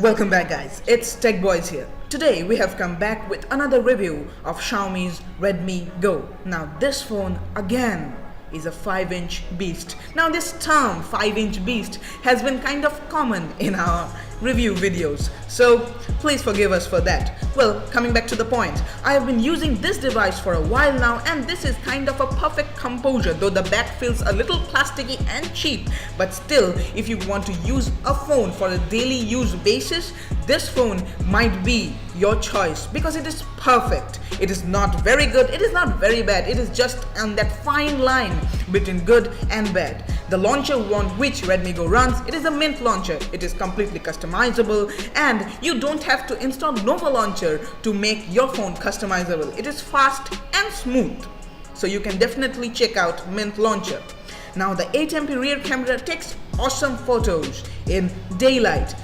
Welcome back guys, it's Tech Boys here. Today we have come back with another review of Xiaomi's Redmi Go. Now this phone again is a 5-inch beast. Now this term 5-inch beast has been kind of common in our review videos, so please forgive us for that. Well, coming back to the point, I have been using this device for a while now and this is kind of a perfect composure, though the back feels a little plasticky and cheap, but still if you want to use a phone for a daily use basis, this phone might be your choice because it is perfect. It is not very good, it is not very bad, it is just on that fine line between good and bad. The launcher on which Redmi Go runs, it is a Mint launcher. It is completely customizable and you don't have to install Nova launcher to make your phone customizable. It is fast and smooth. So you can definitely check out Mint launcher. Now the 8MP rear camera takes awesome photos in daylight.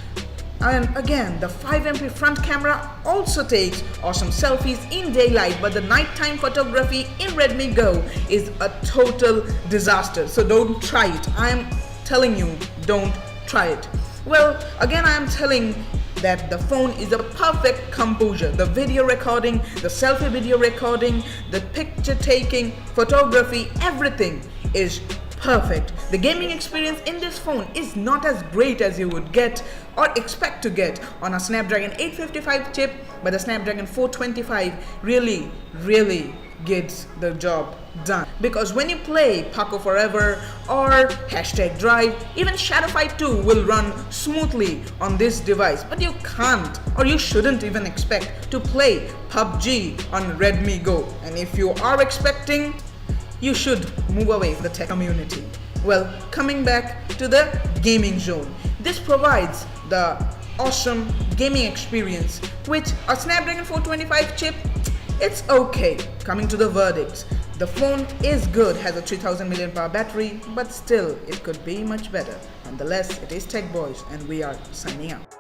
And again, the 5MP front camera also takes awesome selfies in daylight, but the nighttime photography in Redmi Go is a total disaster. So don't try it. I am telling you, don't try it. Well, again, I am telling that the phone is a perfect composure. The video recording, the selfie video recording, the picture taking, photography, everything is perfect. The gaming experience in this phone is not as great as you would get or expect to get on a Snapdragon 855 chip, but the Snapdragon 425 really gets the job done. Because when you play Paco Forever or #Drive, even Shadowfight 2 will run smoothly on this device, but you can't or you shouldn't even expect to play PUBG on Redmi Go. And if you are expecting, you should move away from the tech community. Well, coming back to the gaming zone, this provides the awesome gaming experience with a Snapdragon 425 chip. It's okay. Coming to the verdicts, the phone is good, has a 3000 mAh battery, but still it could be much better. Nonetheless, it is Tech Boys and we are signing out.